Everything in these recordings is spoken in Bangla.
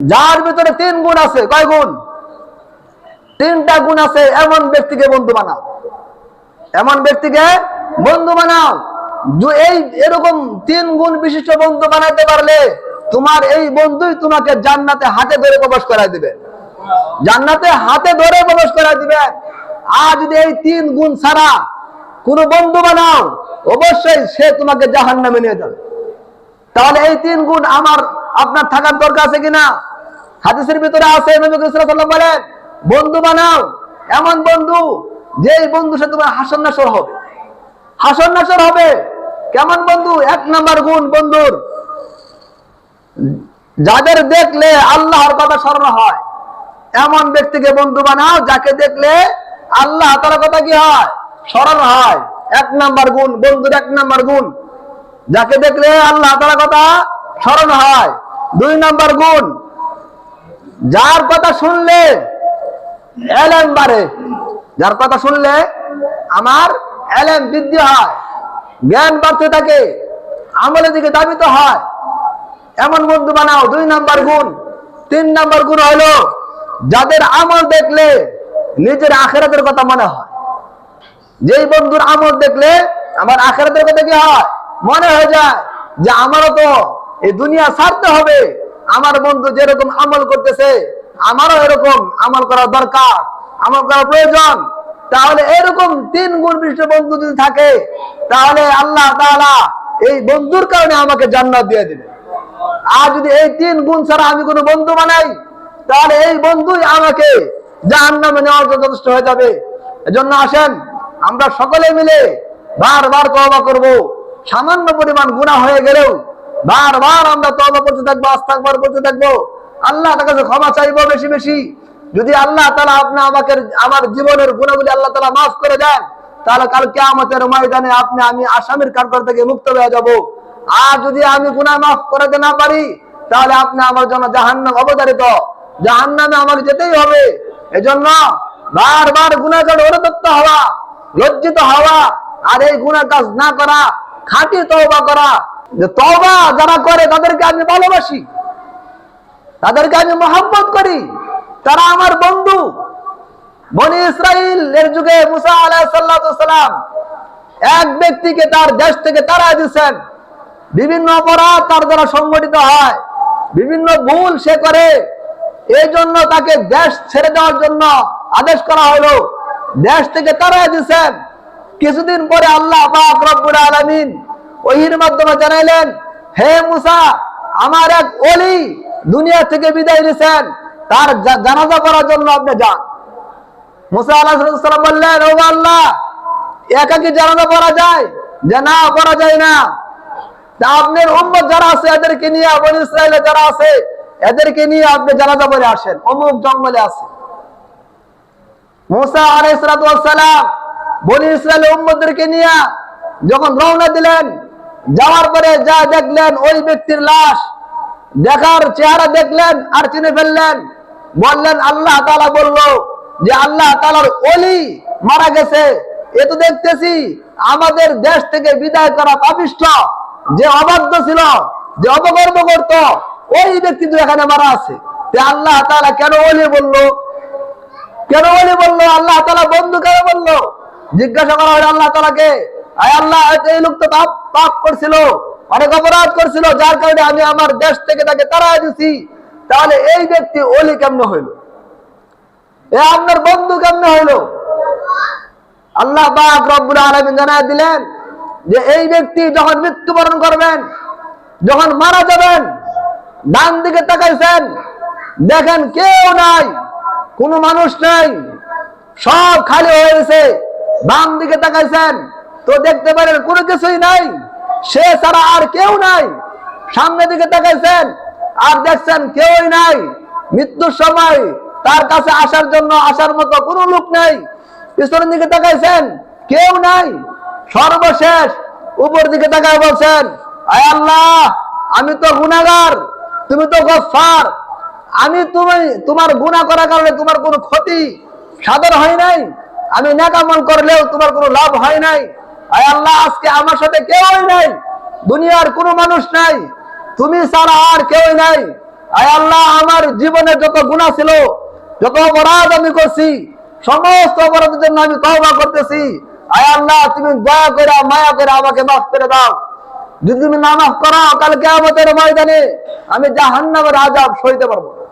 যার ভিতরে 3 গুণ আছে, কয় গুণ? 3টা গুণ আছে, এমন ব্যক্তিকে বন্ধু বানাও। এমন ব্যক্তিকে বন্ধু বানাও। এই এরকম 3 গুণ বিশিষ্ট বন্ধু বানাতে পারলে তোমার এই বন্ধুই তোমাকে জান্নাতে হাতে ধরে প্রবেশ করায় দিবে। জান্নাতে হাতে ধরে প্রবেশ করায় দিবে। আর যদি এই 3 গুণ ছাড়া কোন বন্ধু বানাও, অবশ্যই সে তোমাকে জাহান্নামে নিয়ে যাবে। তাহলে এই 3 গুণ আপনার থাকার দরকার আছে কিনা? হাদিসের ভিতরে আছে, নবী সাল্লাল্লাহু আলাইহি ওয়াসাল্লাম বলেন, বন্ধু বানাও এমন বন্ধু, যেই বন্ধু সাথে তোমার হাসর নাসর হবে। হাসর নাসর হবে। কেমন বন্ধু? 1 নাম্বার গুণ বন্ধুর, যাদের দেখলে আল্লাহর কথা স্মরণ হয়, এমন ব্যক্তিকে বন্ধু বানাও যাকে দেখলে আল্লাহ তাআলার কথা কি হয়? স্মরণ হয়। 1 নাম্বার গুণ বন্ধুর, 1 নাম্বার গুণ, যাকে দেখলে আল্লাহ তাআলার কথা স্মরণ হয়। 2 নাম্বার গুণ, যার কথা শুনলে ইলম বাড়ে। যার কথা শুনলে আমার ইলম বৃদ্ধি হয়, জ্ঞান বাড়তে থাকে, আমলের দিকে ধাবিত হয়, এমন বন্ধু বানাও। 2 নাম্বার গুণ। 3 নাম্বার গুণ হলো, যাদের আমল দেখলে নিজের আখিরাতের কথা মনে হয়। যেই বন্ধুর আমল দেখলে আমার আখিরাতের কথা কি হয়? মনে হয়ে যায় যে আমারও তো এই দুনিয়া ছাড়তে হবে, আমার বন্ধু যেরকম আমল করতেছে আমারও এরকম আমল করা দরকার, আমল করা প্রয়োজন। তাহলে এরকম 3 গুণ বিশিষ্ট বন্ধু যদি থাকে, তাহলে আল্লাহ তাআলা এই বন্ধুর কারণে আমাকে জান্নাত দিয়ে দিবে। আর যদি এই 3 গুণ ছাড়া আমি কোনো বন্ধু বানাই, তাহলে এই বন্ধুই আমাকে জাহান্নামে নেওয়ার জন্য যথেষ্ট হয়ে যাবে। এজন্য আসেন আমরা সকলে মিলে বারবার তওবা করব। সামান্য পরিমাণ গুনাহ হয়ে গেলেও বারবার আমরা তওবা করতে থাকবো, আস্তাগফার করতে থাকবো, আল্লাহর কাছে ক্ষমা চাইবো বেশি বেশি। যদি আল্লাহ তাআলা আমাকে আমার জীবনের গুনাহগুলি আল্লাহ তাআলা মাফ করে দেন, তাহলে কাল কিয়ামতের ময়দানে আমি আসামির কাঠগড় থেকে মুক্ত হয়ে যাব। আর যদি আমি গুনাহ মাফ করতে না পারি, তাহলে আপনি আমার জন্য জাহান্নাম অবধারিত, জাহান্নামে আমাকে যেতেই হবে। এজন্য বারবার গুনাহ করে অনুতপ্ত হওয়া, লজ্জিত হওয়া, আর এই গুনাহ কাজ না করা, খাঁটি তওবা করা। যে তওবা যারা করে তাদেরকে আমি ভালোবাসি, তাদেরকে আমি মহব্বত করি, তারা আমার বন্ধু। বনি ইসরাইল এর যুগে মুসা আলাইহিস সালাম এক ব্যক্তিকে তার দেশ থেকে তাড়ায় দিয়েছেন। বিভিন্ন অপরাধ তার দ্বারা সংগঠিত হয়, বিভিন্ন ভুল সে করে, এই জন্য তাকে দেশ ছেড়ে দেওয়ার জন্য আদেশ করা হলো। দেশ থেকে তাড়ায় দিয়েছেন। কিছুদিন পরে আল্লাহ পাক রব্বুল আলামিন ওহীর মাধ্যমে জানাইলেন, হে মুসা, আমার এক ওলি দুনিয়া থেকে বিদায় নিয়েছেন, তার জানাজা করার জন্য আপনি যান। মুসা আলাইহিস সালাম বললেন, ও আল্লাহ, একা কি জানাজা করা যায়? যে না, করা যায় না। তা আপনার উম্মত যারা আছে এদেরকে নিয়ে, বনি ইসরাইলে যারা আছে এদেরকে নিয়ে আপনি জানাজা পড়ে আসেন, অমুক জঙ্গলে আছে। মুসা আলাইহিস সালাম বনি ইসরাইলের উম্মতদেরকে নিয়ে যখন রওনা দিলেন, যাওয়ার পরে যা দেখলেন ওই ব্যক্তির লাশ, দেখার চেহারা দেখলেন আর চিনে ফেললেন। বললেন, আল্লাহ তাআলা বলল যে আল্লাহ তাআলার ওলি মারা গেছে। এ তো দেখতেছি আমাদের দেশ থেকে বিদায় করা পাপিষ্ঠ, যে অবাধ্য ছিল, যে অপকর্ম করত, ওই ব্যক্তি তো এখানে মারা আছে। আল্লাহ তাআলা কেন ওলি বললো? কেন ওলি বললো? আল্লাহ তাআলা বন্ধু কেন বললো? জিজ্ঞাসা করা হয় আল্লাহ তাআলাকে, আয় আল্লাহ, এই লোক তো পাপ করছিল, অনেক অপরাধ করছিল, যার কারণে আমি আমার দেশ থেকে তাকে তাড়ায় দিছি। তাহলে এই ব্যক্তি ওলি কেমনে হইল? এ আপনার বন্ধু কেমনে হইল? আল্লাহ পাক রব্বুল আলামিন জানায় দিলেন যে এই ব্যক্তি যখন মৃত্যুবরণ করবেন, যখন মারা যাবেন, ডান দিকে তাকাইছেন, দেখেন কেউ নাই, কোনো মানুষ নাই, সব খালি হয়ে গেছে। বাম দিকে তাকাইছেন তো দেখতে পারেন কোনো কিছুই নাই, সে ছাড়া আর কেউ নাই। সামনের দিকে তাকাইছেন আর দেখছেন কেউই নাই। মৃত্যুর সময় তার কাছে আসার জন্য আসার মতো কোনো লোক নাই। পিছনের দিকে তাকাইছেন, কেউ নাই। সর্বশেষ উপর দিকে তাকায় বলছেন, আয় আল্লাহ, আমি তো গুনাহগার, তুমি তো গফফার, আমি তোমার গুনাহ করার কারণে তোমার কোনো ক্ষতি সাধন হয় নাই, আমি নেক আমল করলেও তোমার কোনো লাভ হয় নাই। আয় আল্লাহ, আজকে আমার সাথে কেউই নাই, দুনিয়ার কোনো মানুষ নাই, তুমি ছাড়া আর কেউই নাই। আয় আল্লাহ, আমার জীবনে যত গুনাহ ছিল, যত অপরাধ আমি করছি, সমস্ত অপরাধের জন্য আমি তওবা করতেছি। আয় আল্লাহ, তুমি দয়া করে মায়া করে আমাকে মাফ করে দাও। যদি তুমি না মাফ করো, কাল কিয়ামতের ময়দানে আমি জাহান্নামের আযাব সইতে পারবো না।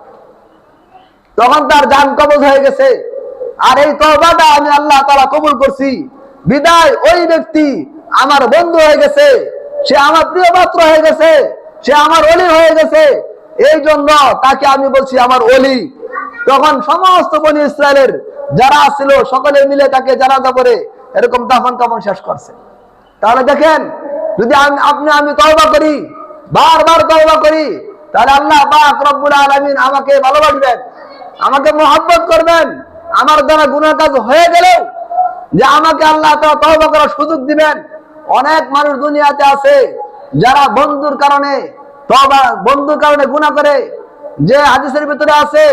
তখন তার জান কবজ হয়ে গেছে। আর এই তওবাটা আমি আল্লাহ তাআলা কবুল করছি বিদায় ওই ব্যক্তি আমার বন্ধু হয়ে গেছে, সে আমার প্রিয় পাত্র হয়ে গেছে, সে আমার ওলি হয়ে গেছে। এই জন্য তাকে আমি বলছি আমার ওলি। তখন সমস্ত বনি ইসরায়েলের যারা ছিল সকলে মিলে তাকে জানাজা করে এরকম দাফন কাফন শেষ করছে। তাহলে দেখেন, যদি আমি তওবা করি, বারবার তওবা করি, তাহলে আল্লাহ পাক রব্বুল আলামিন আমাকে ভালোবাসবেন, আমাকে মহব্বত করবেন। আমার দ্বারা গুনাহ কাজ হয়ে গেলেও যে আমাকে আল্লাহ তাআলা তওবা করার সুযোগ দিবেন। অনেক মানুষ দুনিয়াতে আছে যারা বন্ধুর কারণে গুনাহ করে, যে হাদিসের ভিতরে আছে